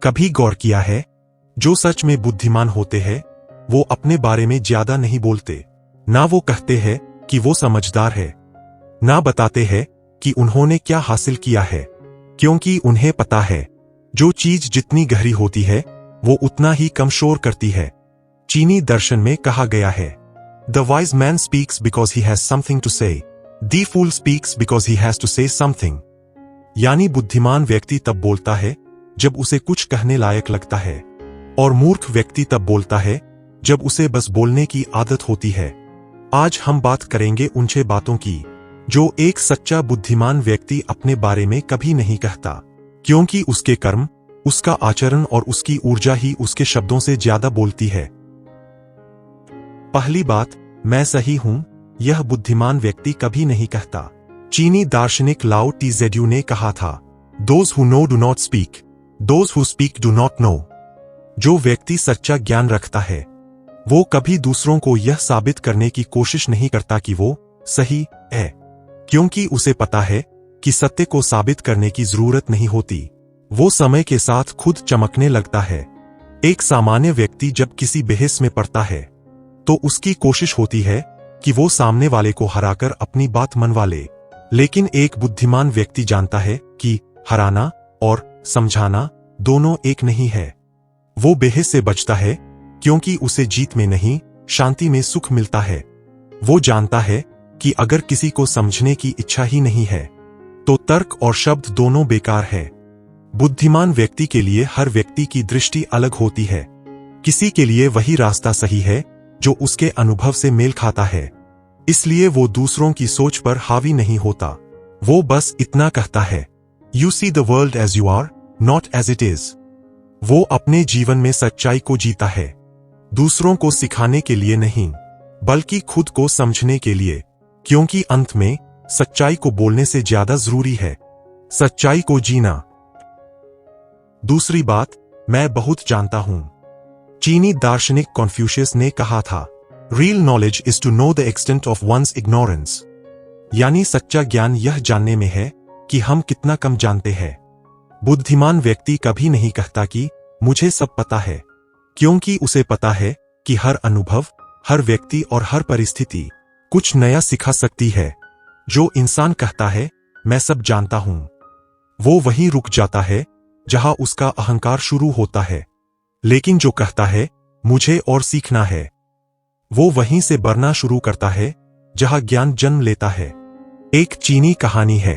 कभी गौर किया है, जो सच में बुद्धिमान होते हैं वो अपने बारे में ज्यादा नहीं बोलते। ना वो कहते हैं कि वो समझदार है, ना बताते हैं कि उन्होंने क्या हासिल किया है, क्योंकि उन्हें पता है जो चीज जितनी गहरी होती है वो उतना ही कम शोर करती है। चीनी दर्शन में कहा गया है, the wise man speaks because he has something to say, the fool speaks because he has to say something. यानी बुद्धिमान व्यक्ति तब बोलता है जब उसे कुछ कहने लायक लगता है, और मूर्ख व्यक्ति तब बोलता है जब उसे बस बोलने की आदत होती है। आज हम बात करेंगे उन 6 बातों की जो एक सच्चा बुद्धिमान व्यक्ति अपने बारे में कभी नहीं कहता, क्योंकि उसके कर्म, उसका आचरण और उसकी ऊर्जा ही उसके शब्दों से ज्यादा बोलती है। पहली बात, मैं सही हूं, यह बुद्धिमान व्यक्ति कभी नहीं कहता। चीनी दार्शनिक लाओ टीजेड्यू ने कहा था, those who know do not speak, those who speak do not know. जो व्यक्ति सच्चा ज्ञान रखता है वो कभी दूसरों को यह साबित करने की कोशिश नहीं करता कि वो सही है, क्योंकि उसे पता है कि सत्य को साबित करने की जरूरत नहीं होती। वो समय के साथ खुद चमकने लगता है। एक सामान्य व्यक्ति जब किसी बहस में पड़ता है तो उसकी कोशिश होती है कि वो सामने वाले को हराकर अपनी बात मनवा ले, लेकिन एक बुद्धिमान व्यक्ति जानता है कि हराना और समझाना दोनों एक नहीं है। वो बहस से बचता है क्योंकि उसे जीत में नहीं, शांति में सुख मिलता है। वो जानता है कि अगर किसी को समझने की इच्छा ही नहीं है तो तर्क और शब्द दोनों बेकार है। बुद्धिमान व्यक्ति के लिए हर व्यक्ति की दृष्टि अलग होती है। किसी के लिए वही रास्ता सही है जो उसके अनुभव से मेल खाता है, इसलिए वो दूसरों की सोच पर हावी नहीं होता। वो बस इतना कहता है, you see the world as you are, not as it is. वो अपने जीवन में सच्चाई को जीता है, दूसरों को सिखाने के लिए नहीं बल्कि खुद को समझने के लिए, क्योंकि अंत में सच्चाई को बोलने से ज्यादा जरूरी है सच्चाई को जीना। दूसरी बात, मैं बहुत जानता हूं। चीनी दार्शनिक कॉन्फ्यूशियस ने कहा था, real knowledge is to know the extent of one's ignorance. यानी सच्चा ज्ञान यह जानने में है कि हम कितना कम जानते हैं। बुद्धिमान व्यक्ति कभी नहीं कहता कि मुझे सब पता है, क्योंकि उसे पता है कि हर अनुभव, हर व्यक्ति और हर परिस्थिति कुछ नया सिखा सकती है। जो इंसान कहता है मैं सब जानता हूं, वो वहीं रुक जाता है जहां उसका अहंकार शुरू होता है, लेकिन जो कहता है मुझे और सीखना है, वो वहीं से बढ़ना शुरू करता है जहां ज्ञान जन्म लेता है। एक चीनी कहानी है।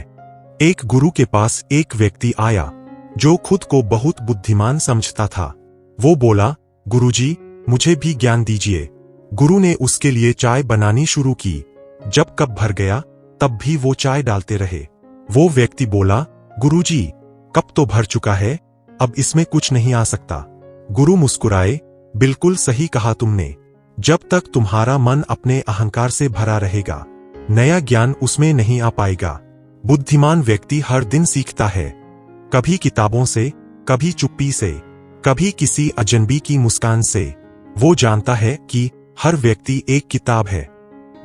एक गुरु के पास एक व्यक्ति आया जो खुद को बहुत बुद्धिमान समझता था। वो बोला, गुरुजी, मुझे भी ज्ञान दीजिए। गुरु ने उसके लिए चाय बनानी शुरू की। जब कप भर गया तब भी वो चाय डालते रहे। वो व्यक्ति बोला, गुरुजी, कप तो भर चुका है, अब इसमें कुछ नहीं आ सकता। गुरु मुस्कुराए, बिल्कुल सही कहा तुमने। जब तक तुम्हारा मन अपने अहंकार से भरा रहेगा, नया ज्ञान उसमें नहीं आ पाएगा। बुद्धिमान व्यक्ति हर दिन सीखता है, कभी किताबों से, कभी चुप्पी से, कभी किसी अजनबी की मुस्कान से। वो जानता है कि हर व्यक्ति एक किताब है,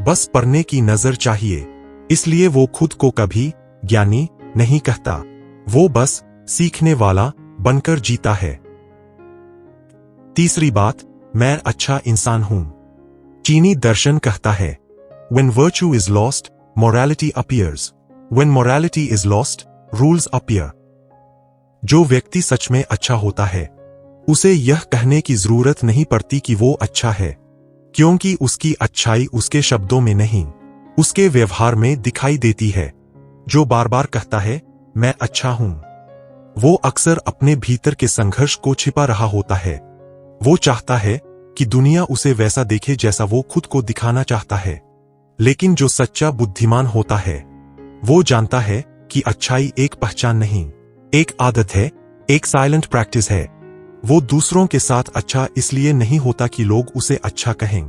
बस पढ़ने की नजर चाहिए। इसलिए वो खुद को कभी ज्ञानी नहीं कहता, वो बस सीखने वाला बनकर जीता है। तीसरी बात, मैं अच्छा इंसान हूं। चीनी दर्शन कहता है, When virtue is lost, morality appears. When morality is lost, rules appear. जो व्यक्ति सच में अच्छा होता है उसे यह कहने की जरूरत नहीं पड़ती कि वो अच्छा है, क्योंकि उसकी अच्छाई उसके शब्दों में नहीं, उसके व्यवहार में दिखाई देती है। जो बार बार कहता है मैं अच्छा हूं, वो अक्सर अपने भीतर के संघर्ष को छिपा रहा होता है। वो चाहता है कि दुनिया उसे वैसा देखे जैसा वो खुद को दिखाना चाहता है। लेकिन जो सच्चा बुद्धिमान होता है वो जानता है कि अच्छाई एक पहचान नहीं, एक आदत है, एक साइलेंट प्रैक्टिस है। वो दूसरों के साथ अच्छा इसलिए नहीं होता कि लोग उसे अच्छा कहें,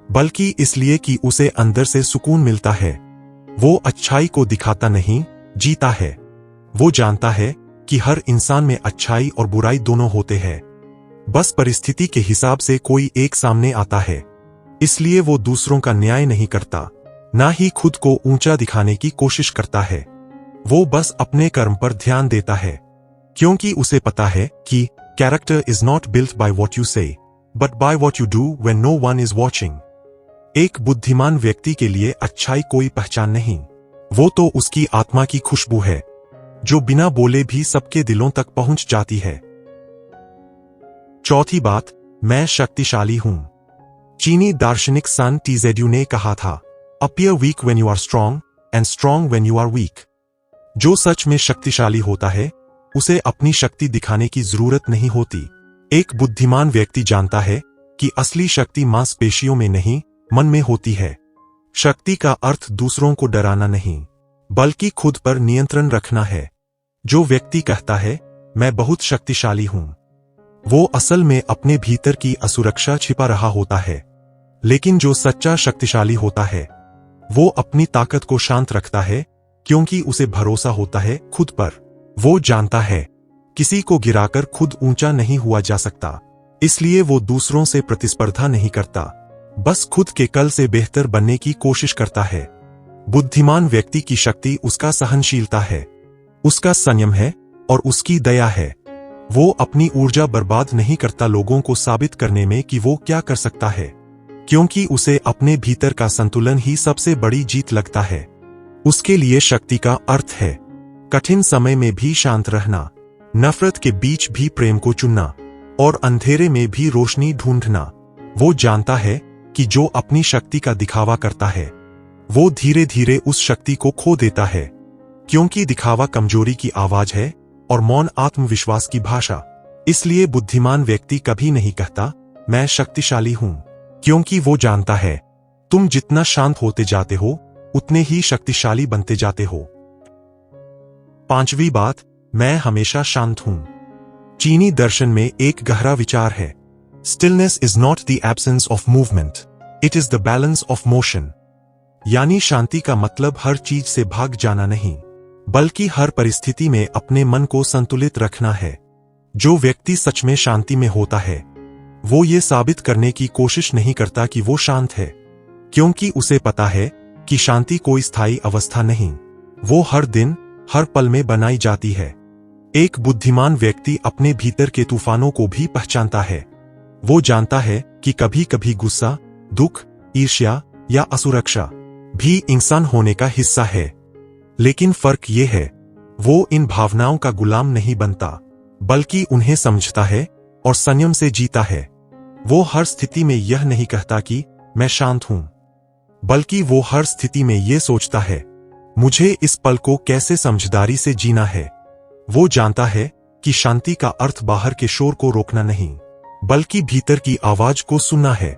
बल्कि इसलिए कि उसे अंदर से सुकून मिलता है। वो अच्छाई को दिखाता नहीं, जीता है। वो जानता है कि हर इंसान में अच्छाई और बुराई दोनों होते हैं, बस परिस्थिति के हिसाब से कोई एक सामने आता है। इसलिए वो दूसरों का न्याय नहीं करता, ना ही खुद को ऊंचा दिखाने की कोशिश करता है। वो बस अपने कर्म पर ध्यान देता है, क्योंकि उसे पता है कि Character is not built by what you say, but by what you do when no one is watching. एक बुद्धिमान व्यक्ति के लिए अच्छाई कोई पहचान नहीं, वो तो उसकी आत्मा की खुशबू है, जो बिना बोले भी सबके दिलों तक पहुंच जाती है। चौथी बात, मैं शक्तिशाली हूं। चीनी दार्शनिक सन टीजेड्यू ने कहा था, appear weak when you are strong and strong when you are weak. जो सच में शक्तिशाली होता है उसे अपनी शक्ति दिखाने की जरूरत नहीं होती। एक बुद्धिमान व्यक्ति जानता है कि असली शक्ति मांसपेशियों में नहीं, मन में होती है। शक्ति का अर्थ दूसरों को डराना नहीं, बल्कि खुद पर नियंत्रण रखना है। जो व्यक्ति कहता है मैं बहुत शक्तिशाली हूं, वो असल में अपने भीतर की असुरक्षा छिपा रहा होता है। लेकिन जो सच्चा शक्तिशाली होता है वो अपनी ताकत को शांत रखता है, क्योंकि उसे भरोसा होता है खुद पर। वो जानता है किसी को गिराकर खुद ऊंचा नहीं हुआ जा सकता, इसलिए वो दूसरों से प्रतिस्पर्धा नहीं करता, बस खुद के कल से बेहतर बनने की कोशिश करता है। बुद्धिमान व्यक्ति की शक्ति उसका सहनशीलता है, उसका संयम है और उसकी दया है। वो अपनी ऊर्जा बर्बाद नहीं करता लोगों को साबित करने में कि वो क्या कर सकता है, क्योंकि उसे अपने भीतर का संतुलन ही सबसे बड़ी जीत लगता है। उसके लिए शक्ति का अर्थ है कठिन समय में भी शांत रहना, नफरत के बीच भी प्रेम को चुनना और अंधेरे में भी रोशनी ढूंढना। वो जानता है कि जो अपनी शक्ति का दिखावा करता है वो धीरे धीरे उस शक्ति को खो देता है, क्योंकि दिखावा कमजोरी की आवाज है और मौन आत्मविश्वास की भाषा। इसलिए बुद्धिमान व्यक्ति कभी नहीं कहता मैं शक्तिशाली हूं, क्योंकि वो जानता है तुम जितना शांत होते जाते हो उतने ही शक्तिशाली बनते जाते हो। पांचवी बात, मैं हमेशा शांत हूं। चीनी दर्शन में एक गहरा विचार है, stillness is not the absence of movement, it is the balance of motion. यानी शांति का मतलब हर चीज से भाग जाना नहीं, बल्कि हर परिस्थिति में अपने मन को संतुलित रखना है। जो व्यक्ति सच में शांति में होता है वो ये साबित करने की कोशिश नहीं करता कि वो शांत है, क्योंकि उसे पता है कि शांति कोई स्थायी अवस्था नहीं, वो हर दिन हर पल में बनाई जाती है। एक बुद्धिमान व्यक्ति अपने भीतर के तूफानों को भी पहचानता है। वो जानता है कि कभी कभी गुस्सा, दुख, ईर्ष्या या असुरक्षा भी इंसान होने का हिस्सा है। लेकिन फर्क ये है, वो इन भावनाओं का गुलाम नहीं बनता, बल्कि उन्हें समझता है और संयम से जीता है। वो हर स्थिति में यह नहीं कहता कि मैं शांत हूं, बल्कि वो हर स्थिति में ये सोचता है मुझे इस पल को कैसे समझदारी से जीना है। वो जानता है कि शांति का अर्थ बाहर के शोर को रोकना नहीं, बल्कि भीतर की आवाज को सुनना है।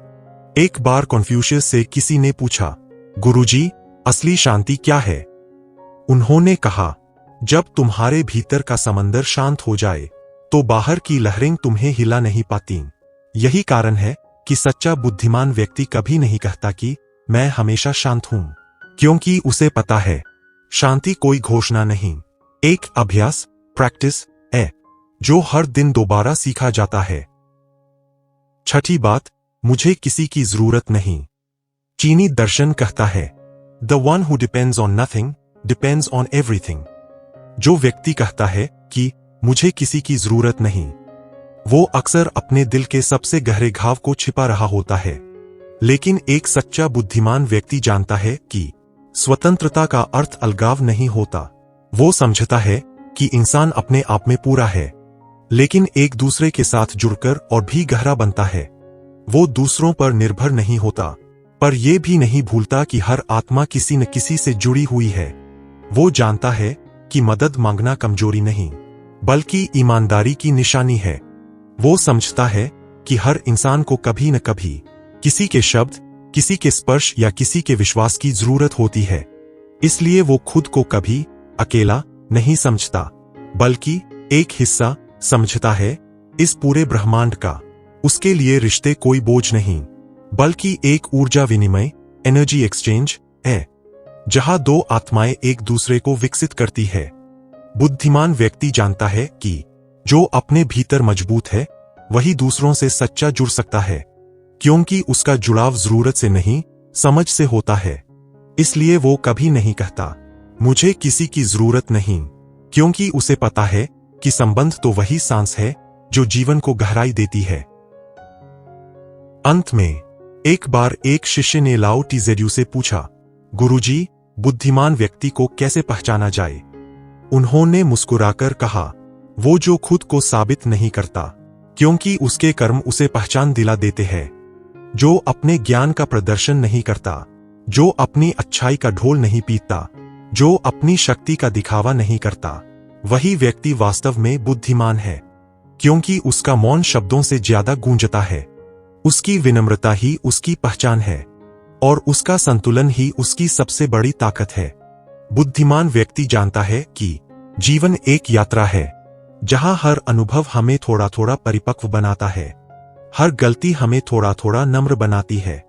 एक बार कन्फ्यूशियस से किसी ने पूछा, गुरुजी, असली शांति क्या है? उन्होंने कहा, जब तुम्हारे भीतर का समंदर शांत हो जाए तो बाहर की लहरें तुम्हें हिला नहीं पाती। यही कारण है कि सच्चा बुद्धिमान व्यक्ति कभी नहीं कहता कि मैं हमेशा शांत हूं, क्योंकि उसे पता है शांति कोई घोषणा नहीं, एक अभ्यास, प्रैक्टिस है, जो हर दिन दोबारा सीखा जाता है। छठी बात, मुझे किसी की जरूरत नहीं। चीनी दर्शन कहता है, the one who depends on nothing depends on everything. जो व्यक्ति कहता है कि मुझे किसी की जरूरत नहीं, वो अक्सर अपने दिल के सबसे गहरे घाव को छिपा रहा होता है। लेकिन एक सच्चा बुद्धिमान व्यक्ति जानता है कि स्वतंत्रता का अर्थ अलगाव नहीं होता। वो समझता है कि इंसान अपने आप में पूरा है, लेकिन एक दूसरे के साथ जुड़कर और भी गहरा बनता है। वो दूसरों पर निर्भर नहीं होता, पर यह भी नहीं भूलता कि हर आत्मा किसी न किसी से जुड़ी हुई है। वो जानता है कि मदद मांगना कमजोरी नहीं, बल्कि ईमानदारी की निशानी है। वो समझता है कि हर इंसान को कभी न कभी किसी के शब्द, किसी के स्पर्श या किसी के विश्वास की जरूरत होती है। इसलिए वो खुद को कभी अकेला नहीं समझता, बल्कि एक हिस्सा समझता है इस पूरे ब्रह्मांड का। उसके लिए रिश्ते कोई बोझ नहीं, बल्कि एक ऊर्जा विनिमय, एनर्जी एक्सचेंज है, जहां दो आत्माएं एक दूसरे को विकसित करती है। बुद्धिमान व्यक्ति जानता है कि जो अपने भीतर मजबूत है वही दूसरों से सच्चा जुड़ सकता है, क्योंकि उसका जुड़ाव जरूरत से नहीं, समझ से होता है। इसलिए वो कभी नहीं कहता मुझे किसी की जरूरत नहीं, क्योंकि उसे पता है कि संबंध तो वही सांस है जो जीवन को गहराई देती है। अंत में एक बार एक शिष्य ने लाओ टीजेड्यू से पूछा, गुरुजी, बुद्धिमान व्यक्ति को कैसे पहचाना जाए? उन्होंने मुस्कुराकर कहा, वो जो खुद को साबित नहीं करता, क्योंकि उसके कर्म उसे पहचान दिला देते हैं। जो अपने ज्ञान का प्रदर्शन नहीं करता, जो अपनी अच्छाई का ढोल नहीं पीटता, जो अपनी शक्ति का दिखावा नहीं करता, वही व्यक्ति वास्तव में बुद्धिमान है, क्योंकि उसका मौन शब्दों से ज्यादा गूंजता है। उसकी विनम्रता ही उसकी पहचान है और उसका संतुलन ही उसकी सबसे बड़ी ताकत है। बुद्धिमान व्यक्ति जानता है कि जीवन एक यात्रा है, जहां हर अनुभव हमें थोड़ा थोड़ा परिपक्व बनाता है, हर गलती हमें थोड़ा थोड़ा नम्र बनाती है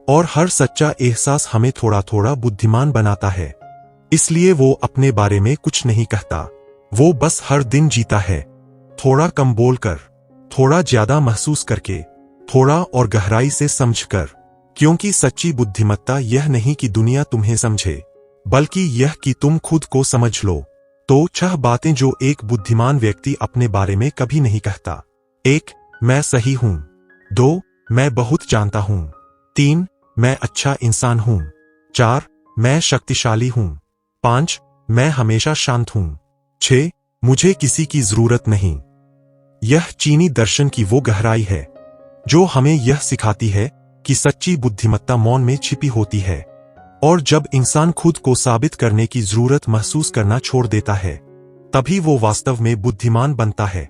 और हर सच्चा एहसास हमें थोड़ा थोड़ा बुद्धिमान बनाता है। इसलिए वो अपने बारे में कुछ नहीं कहता, वो बस हर दिन जीता है, थोड़ा कम बोलकर, थोड़ा ज्यादा महसूस करके, थोड़ा और गहराई से समझकर। क्योंकि सच्ची बुद्धिमत्ता यह नहीं कि दुनिया तुम्हें समझे, बल्कि यह कि तुम खुद को समझ लो। तो 6 बातें जो एक बुद्धिमान व्यक्ति अपने बारे में कभी नहीं कहता। 1. मैं सही हूं। 2. मैं बहुत जानता हूं। 3. मैं अच्छा इंसान हूं। 4. मैं शक्तिशाली हूं। 5. मैं हमेशा शांत हूं। 6. मुझे किसी की जरूरत नहीं। यह चीनी दर्शन की वो गहराई है जो हमें यह सिखाती है कि सच्ची बुद्धिमत्ता मौन में छिपी होती है, और जब इंसान खुद को साबित करने की जरूरत महसूस करना छोड़ देता है, तभी वो वास्तव में बुद्धिमान बनता है।